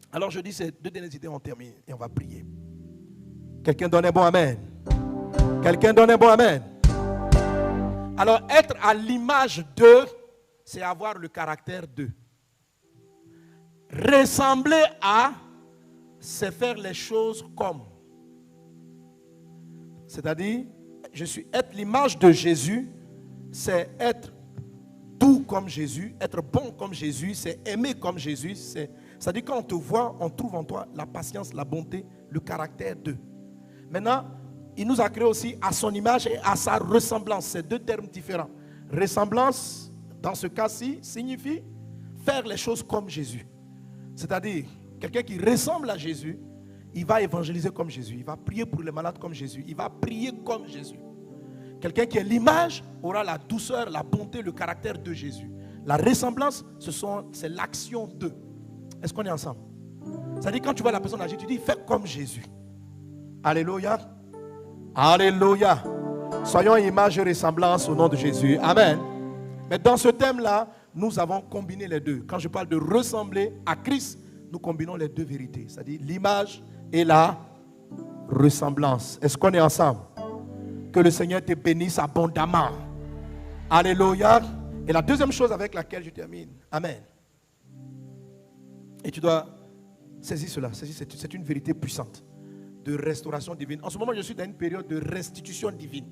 Alors je dis ces deux dernières idées, on termine et on va prier. Quelqu'un donne un bon amen. Quelqu'un donne un bon amen. Alors être à l'image d'eux, c'est avoir le caractère d'eux. Ressembler à, c'est faire les choses comme. C'est-à-dire, être l'image de Jésus, c'est être doux comme Jésus, être bon comme Jésus, c'est aimer comme Jésus. C'est-à-dire quand on te voit, on trouve en toi la patience, la bonté, le caractère d'eux. Maintenant, il nous a créé aussi à son image et à sa ressemblance. C'est deux termes différents. Ressemblance, dans ce cas-ci, signifie faire les choses comme Jésus. C'est-à-dire, quelqu'un qui ressemble à Jésus, il va évangéliser comme Jésus, il va prier pour les malades comme Jésus, il va prier comme Jésus. Quelqu'un qui est l'image aura la douceur, la bonté, le caractère de Jésus. La ressemblance, c'est l'action d'eux. Est-ce qu'on est ensemble? C'est-à-dire quand tu vois la personne agir, tu dis fais comme Jésus. Alléluia. Alléluia. Soyons image et ressemblance au nom de Jésus. Amen. Mais dans ce thème-là, nous avons combiné les deux. Quand je parle de ressembler à Christ, nous combinons les deux vérités. C'est-à-dire l'image et la ressemblance. Est-ce qu'on est ensemble? Que le Seigneur te bénisse abondamment. Alléluia. Et la deuxième chose avec laquelle je termine. Amen. Et tu dois saisir cela. C'est une vérité puissante de restauration divine. En ce moment, je suis dans une période de restitution divine.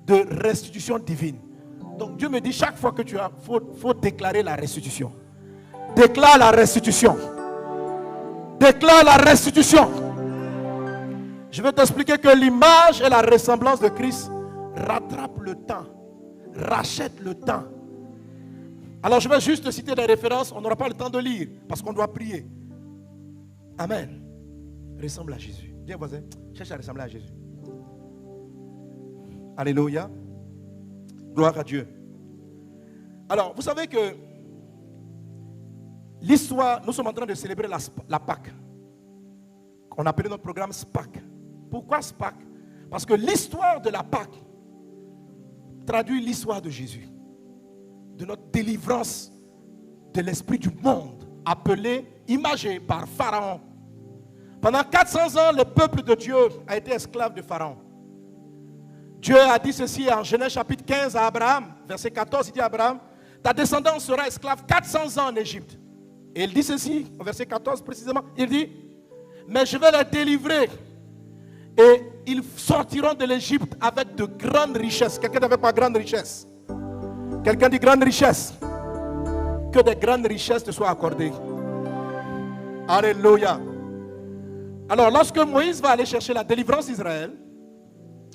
De restitution divine. Donc Dieu me dit chaque fois que tu as, faut déclarer la restitution. Déclare la restitution. Déclare la restitution. Je vais t'expliquer que l'image et la ressemblance de Christ rattrapent le temps, rachètent le temps. Alors je vais juste citer des références, on n'aura pas le temps de lire parce qu'on doit prier. Amen. Ressemble à Jésus. Dis à voisin, cherche à ressembler à Jésus. Alléluia. Gloire à Dieu. Alors, vous savez que l'histoire, nous sommes en train de célébrer la Pâque. On a appelé notre programme SPAC. Pourquoi SPAC? Parce que l'histoire de la Pâque traduit l'histoire de Jésus. De notre délivrance de l'esprit du monde, appelé, imagé par Pharaon. Pendant 400 ans, le peuple de Dieu a été esclave de Pharaon. Dieu a dit ceci en Genèse chapitre 15 à Abraham, verset 14, il dit à Abraham, ta descendance sera esclave 400 ans en Égypte. Et il dit ceci, au verset 14 précisément, il dit, mais je vais les délivrer Et ils sortiront de l'Égypte avec de grandes richesses. Quelqu'un n'avait pas grande richesse? Quelqu'un dit grande richesse? Que des grandes richesses te soient accordées. Alléluia. Alors, lorsque Moïse va aller chercher la délivrance d'Israël,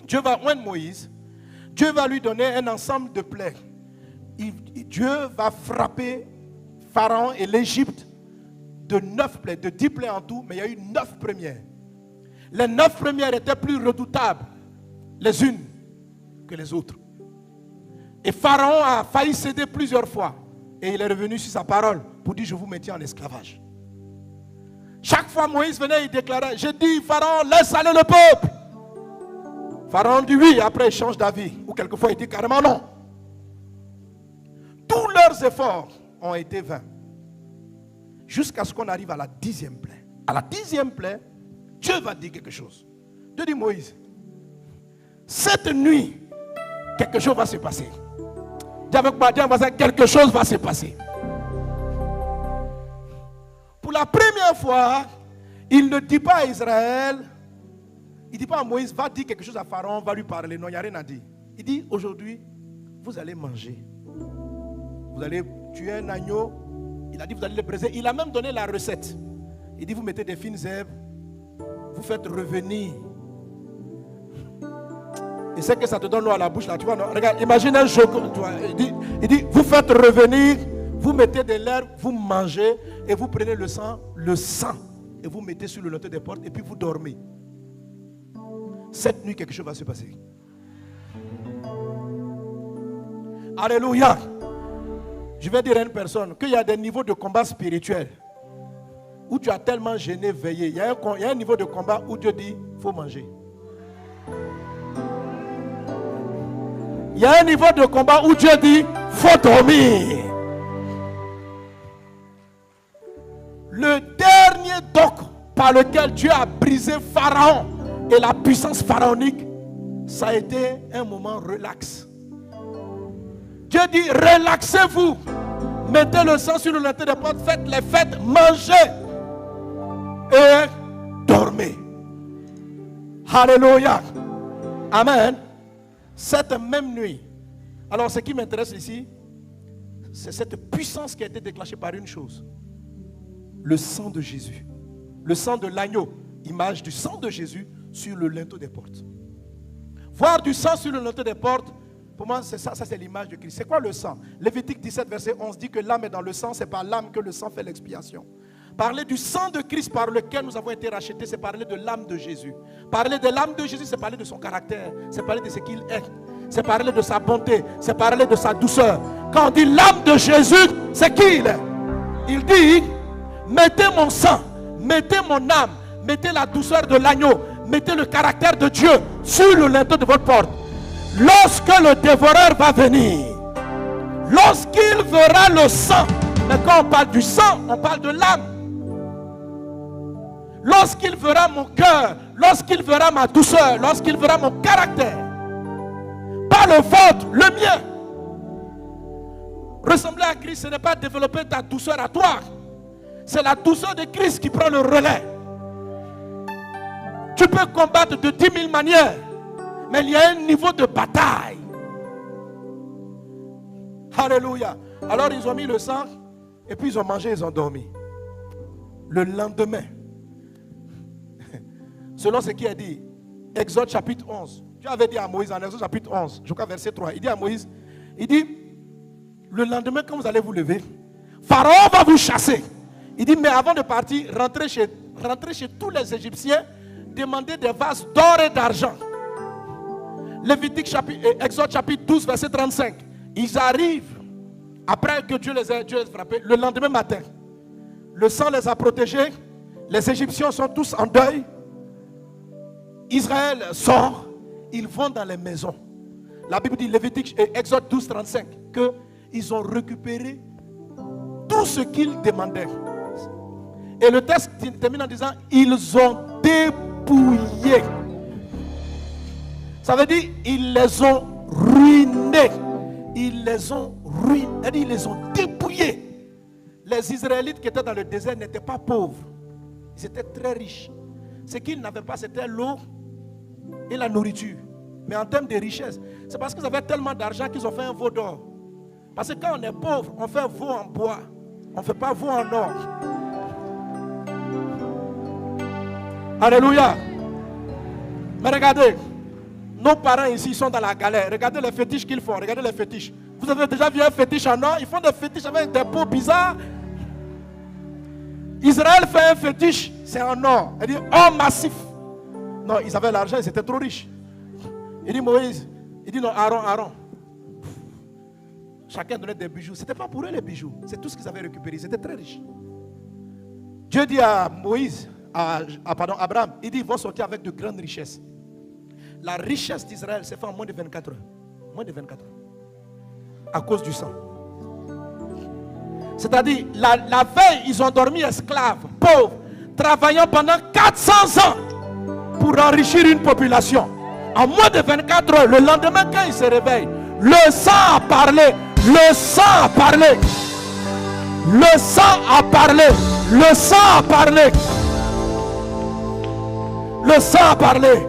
Dieu va oindre Moïse. Dieu va lui donner un ensemble de plaies. Dieu va frapper Pharaon et l'Égypte de 9 plaies, de 10 plaies en tout, mais il y a eu 9 premières. Les 9 premières étaient plus redoutables les unes que les autres. Et Pharaon a failli céder plusieurs fois. Et il est revenu sur sa parole pour dire: je vous maintiens en esclavage. Chaque fois Moïse venait, il déclarait: j'ai dit, Pharaon, laisse aller le peuple. Pharaon dit oui, après il change d'avis. Ou quelquefois il dit carrément non. Tous leurs efforts ont été vains. Jusqu'à ce qu'on arrive à la 10e plaie. À la 10e plaie, Dieu va dire quelque chose. Dieu dit: Moïse, cette nuit, quelque chose va se passer. Dis avec moi, dis à voisin, quelque chose va se passer. Pour la première fois, il ne dit pas à Israël, il ne dit pas à Moïse, va dire quelque chose à Pharaon, va lui parler. Non, il n'y a rien à dire. Il dit: aujourd'hui, vous allez manger. Vous allez tuer un agneau. Il a dit: vous allez le briser. Il a même donné la recette. Il dit: vous mettez des fines herbes. Vous faites revenir. Il sait que ça te donne l'eau à la bouche là. Tu vois, non? Regarde, imagine un jeu. Il dit: vous faites revenir. Vous mettez de l'herbe, vous mangez. Et vous prenez le sang. Et vous mettez sur le linteau des portes. Et puis vous dormez. Cette nuit, quelque chose va se passer. Alléluia. Je vais dire à une personne qu'il y a des niveaux de combat spirituel où tu as tellement gêné, veillé. Il y a un niveau de combat où Dieu dit: il faut manger. Il y a un niveau de combat où Dieu dit: il faut dormir. Le dernier doc par lequel Dieu a brisé Pharaon et la puissance pharaonique, ça a été un moment relax. Dieu dit: relaxez-vous. Mettez le sang sur le linteau des portes, faites les fêtes, mangez et dormez. Alléluia. Amen. Cette même nuit. Alors ce qui m'intéresse ici, c'est cette puissance qui a été déclenchée par une chose. Le sang de Jésus. Le sang de l'agneau. Image du sang de Jésus sur le linteau des portes. Voir du sang sur le linteau des portes, pour moi, c'est ça c'est l'image de Christ. C'est quoi le sang? Lévitique 17, verset 11 dit que l'âme est dans le sang, c'est par l'âme que le sang fait l'expiation. Parler du sang de Christ par lequel nous avons été rachetés, c'est parler de l'âme de Jésus. Parler de l'âme de Jésus, c'est parler de son caractère, c'est parler de ce qu'il est, c'est parler de sa bonté, c'est parler de sa douceur. Quand on dit l'âme de Jésus, c'est qui il est? Il dit: mettez mon sang, mettez mon âme, mettez la douceur de l'agneau, mettez le caractère de Dieu sur le linteau de votre porte. Lorsque le dévoreur va venir, lorsqu'il verra le sang, mais quand on parle du sang, on parle de l'âme. Lorsqu'il verra mon cœur, lorsqu'il verra ma douceur, lorsqu'il verra mon caractère, pas le vôtre, le mien. Ressembler à Christ, ce n'est pas développer ta douceur à toi. C'est la douceur de Christ qui prend le relais. Tu peux combattre de 10 000 manières, mais il y a un niveau de bataille. Alléluia. Alors ils ont mis le sang, et puis ils ont mangé, ils ont dormi. Le lendemain, selon ce qui est dit, Exode chapitre 11, Dieu avait dit à Moïse en Exode chapitre 11, je crois verset 3, il dit à Moïse, il dit: le lendemain quand vous allez vous lever, Pharaon va vous chasser. Il dit: mais avant de partir, rentrez chez tous les Égyptiens, demandez des vases d'or et d'argent. Exode chapitre 12 verset 35. Ils arrivent après que Dieu les ait frappés. Le lendemain matin, le sang les a protégés. Les Égyptiens sont tous en deuil. Israël sort. Ils vont dans les maisons. La Bible dit, Exode 12 35, qu'ils ont récupéré tout ce qu'ils demandaient. Et le texte termine en disant: ils ont dépouillé. Ça veut dire ils les ont ruinés. Ils les ont ruinés. Ils les ont dépouillés. Les Israélites qui étaient dans le désert n'étaient pas pauvres. Ils étaient très riches. Ce qu'ils n'avaient pas, c'était l'eau et la nourriture. Mais en termes de richesse, c'est parce qu'ils avaient tellement d'argent qu'ils ont fait un veau d'or. Parce que quand on est pauvre, on fait un veau en bois. On ne fait pas veau en or. Alléluia. Mais regardez, nos parents ici sont dans la galère. Regardez les fétiches qu'ils font. Regardez les fétiches. Vous avez déjà vu un fétiche en or? Ils font des fétiches avec des peaux bizarres. Israël fait un fétiche, c'est en or. Il dit or massif. Non, ils avaient l'argent, ils étaient trop riches. Il dit Moïse, il dit non, Aaron. Chacun donnait des bijoux. Ce n'était pas pour eux les bijoux, c'est tout ce qu'ils avaient récupéré. Ils étaient très riches. Dieu dit à Moïse, Abraham, il dit ils vont sortir avec de grandes richesses. La richesse d'Israël s'est faite en moins de 24 heures. Moins de 24 heures. À cause du sang. C'est-à-dire, la veille, ils ont dormi esclaves, pauvres, travaillant pendant 400 ans pour enrichir une population. En moins de 24 heures, le lendemain, quand ils se réveillent, le sang a parlé. Le sang a parlé. Le sang a parlé. Le sang a parlé. Le sang a parlé.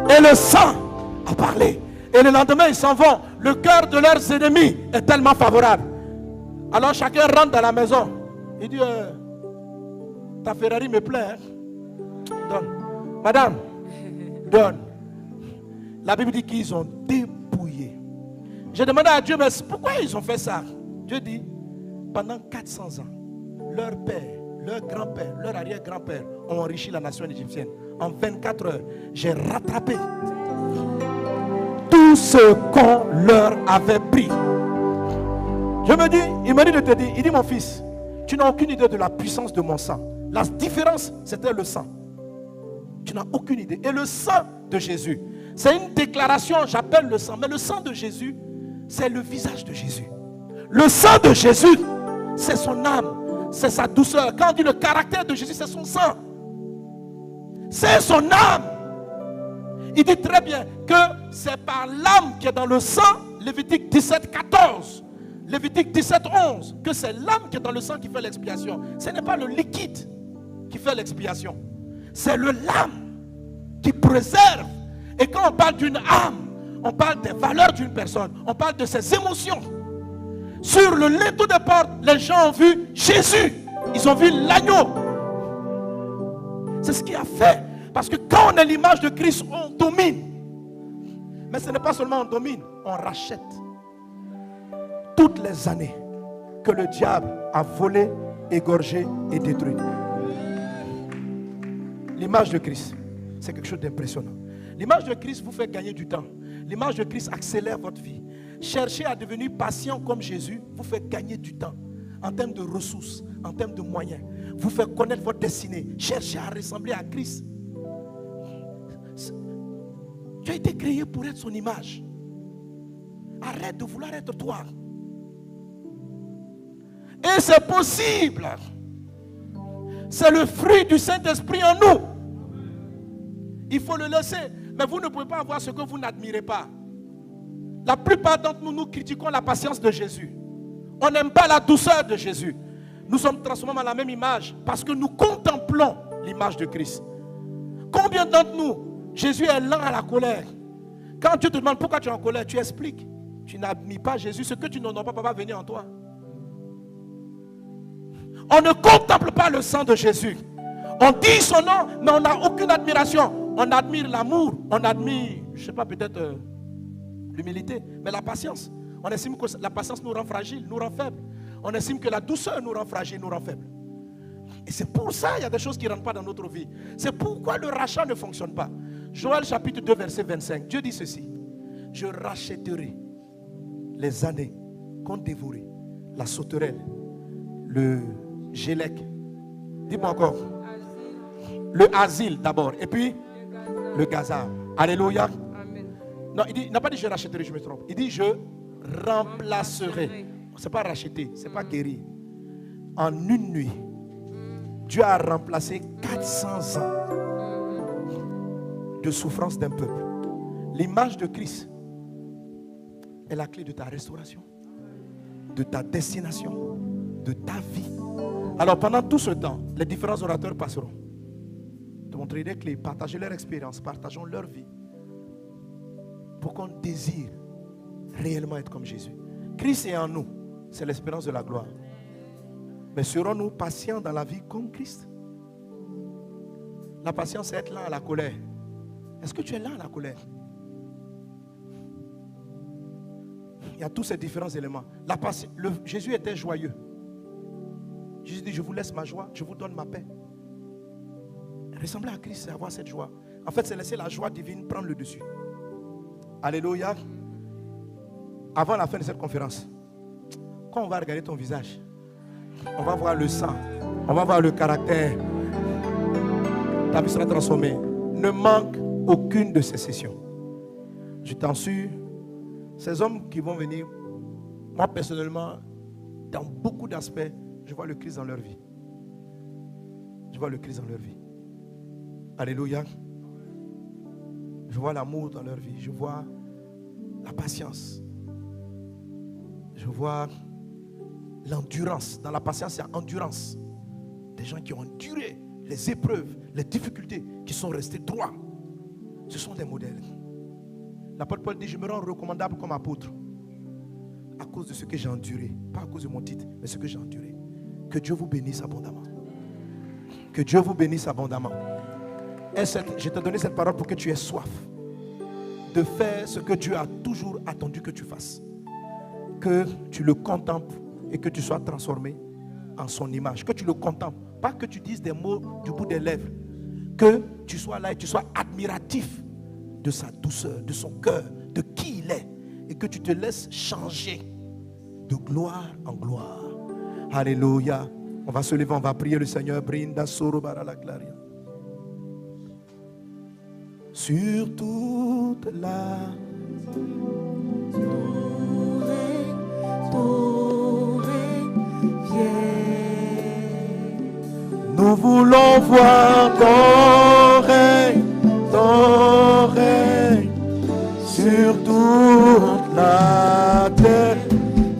Et le sang a parlé. Et le lendemain, ils s'en vont. Le cœur de leurs ennemis est tellement favorable. Alors chacun rentre dans la maison. Il dit, ta Ferrari me plaît. Hein? Donne. Madame, donne. La Bible dit qu'ils ont dépouillé. J'ai demandé à Dieu, mais pourquoi ils ont fait ça? Dieu dit, pendant 400 ans, leur père, leur grand-père, leur arrière-grand-père ont enrichi la nation égyptienne. En 24 heures, j'ai rattrapé tout ce qu'on leur avait pris. Il me dit de te dire, il dit mon fils, tu n'as aucune idée de la puissance de mon sang. La différence, c'était le sang. Tu n'as aucune idée. Et le sang de Jésus, c'est une déclaration, j'appelle le sang, mais le sang de Jésus, c'est le visage de Jésus. Le sang de Jésus, c'est son âme, c'est sa douceur. Quand on dit le caractère de Jésus, c'est son sang. C'est son âme. Il dit très bien que c'est par l'âme qui est dans le sang, Lévitique 17, 14. Lévitique 17, 11, que c'est l'âme qui est dans le sang qui fait l'expiation. Ce n'est pas le liquide qui fait l'expiation. C'est l'âme qui préserve. Et quand on parle d'une âme, on parle des valeurs d'une personne. On parle de ses émotions. Sur le linteau des portes, les gens ont vu Jésus. Ils ont vu l'agneau. C'est ce qui a fait. Parce que quand on est l'image de Christ, on domine. Mais ce n'est pas seulement on domine, on rachète. Toutes les années que le diable a volé, égorgé et détruit. L'image de Christ, c'est quelque chose d'impressionnant. L'image de Christ vous fait gagner du temps. L'image de Christ accélère votre vie. Chercher à devenir patient comme Jésus vous fait gagner du temps. En termes de ressources, en termes de moyens. Vous fait connaître votre destinée. Cherchez à ressembler à Christ. Tu as été créé pour être son image. Arrête de vouloir être toi. Et c'est possible. C'est le fruit du Saint-Esprit en nous. Il faut le laisser. Mais vous ne pouvez pas avoir ce que vous n'admirez pas. La plupart d'entre nous, nous critiquons la patience de Jésus. On n'aime pas la douceur de Jésus. Nous sommes transformés à la même image parce que nous contemplons l'image de Christ. Combien d'entre nous, Jésus est lent à la colère? Quand Dieu te demande pourquoi tu es en colère, tu expliques. Tu n'admires pas Jésus. Ce que tu n'honores pas va venir en toi. On ne contemple pas le sang de Jésus. On dit son nom, mais on n'a aucune admiration. On admire l'amour, on admire, je ne sais pas, peut-être l'humilité, mais la patience. On estime que la patience nous rend fragiles, nous rend faibles. On estime que la douceur nous rend fragiles, nous rend faibles. Et c'est pour ça qu'il y a des choses qui ne rentrent pas dans notre vie. C'est pourquoi le rachat ne fonctionne pas. Joël chapitre 2, verset 25. Dieu dit ceci. Je rachèterai les années qu'ont dévoré la sauterelle, le gélec. Dis-moi encore. Le asile d'abord. Et puis le gazard. Alléluia. Amen. Non, il n'a pas dit je rachèterai, je me trompe. Il dit je remplacerai. Ce n'est pas racheter, ce n'est pas guérir. En une nuit, Dieu a remplacé 400 ans de souffrance d'un peuple. L'image de Christ est la clé de ta restauration, de ta destination, de ta vie. Alors pendant tout ce temps, les différents orateurs passeront. Te montrer des clés, partager leur expérience, partageons leur vie. pour qu'on désire réellement être comme Jésus. Christ est en nous, c'est l'espérance de la gloire. Mais serons-nous patients dans la vie comme Christ? La patience, c'est être là à la colère. Est-ce que tu es là à la colère? Il y a tous ces différents éléments. Jésus était joyeux. Jésus dit, je vous laisse ma joie, je vous donne ma paix. Ressembler à Christ, c'est avoir cette joie. En fait, c'est laisser la joie divine prendre le dessus. Alléluia. Avant la fin de cette conférence, quand on va regarder ton visage, on va voir le sang, on va voir le caractère. Ta vie sera transformée. Ne manque aucune de ces sessions. Je t'en suis. Ces hommes qui vont venir, moi personnellement, dans beaucoup d'aspects, je vois le Christ dans leur vie. Je vois le Christ dans leur vie. Alléluia. Je vois l'amour dans leur vie. Je vois la patience. Je vois l'endurance. Dans la patience, il y a endurance. Des gens qui ont enduré les épreuves, les difficultés, qui sont restés droits. Ce sont des modèles. L'apôtre Paul dit, je me rends recommandable comme apôtre à cause de ce que j'ai enduré. Pas à cause de mon titre, mais ce que j'ai enduré. Que Dieu vous bénisse abondamment. Que Dieu vous bénisse abondamment. Et je t'ai donné cette parole pour que tu aies soif de faire ce que Dieu a toujours attendu que tu fasses. Que tu le contemples et que tu sois transformé en son image. Que tu le contemples. Pas que tu dises des mots du bout des lèvres. Que tu sois là et tu sois admiratif de sa douceur, de son cœur, de qui il est. Et que tu te laisses changer de gloire en gloire. Alléluia. On va se lever, on va prier le Seigneur. Brinda soro barala claria. Sur toute la nous voulons voir ton règne sur toute la terre.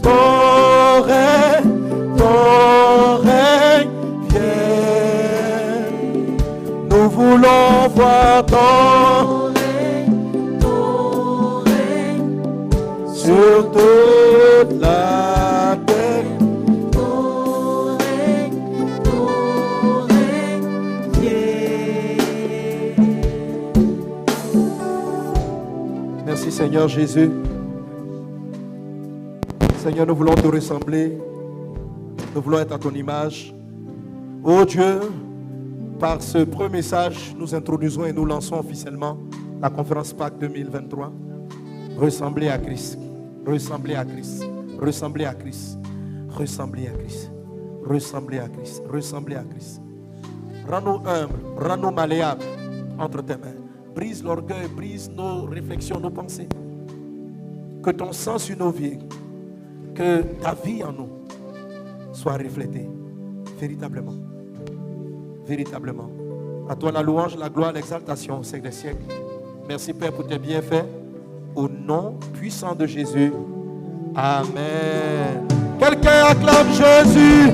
Ton règne vienne. Nous voulons voir ton règne sur toute la terre. Merci Seigneur Jésus. Seigneur, nous voulons te ressembler. Nous voulons être à ton image. Oh Dieu, par ce premier message, nous introduisons et nous lançons officiellement la conférence Pâques 2023. Ressembler à Christ. Ressembler à Christ. Ressembler à Christ. Ressembler à Christ. Ressembler à Christ. Ressembler à Christ. Rends-nous humbles. Rends-nous malléables entre tes mains. Brise l'orgueil, brise nos réflexions, nos pensées. Que ton sang sur nos vies, que ta vie en nous soit reflétée véritablement. Véritablement. À toi la louange, la gloire, l'exaltation au siècle des siècles. Merci Père pour tes bienfaits. Au nom puissant de Jésus. Amen. Quelqu'un acclame Jésus.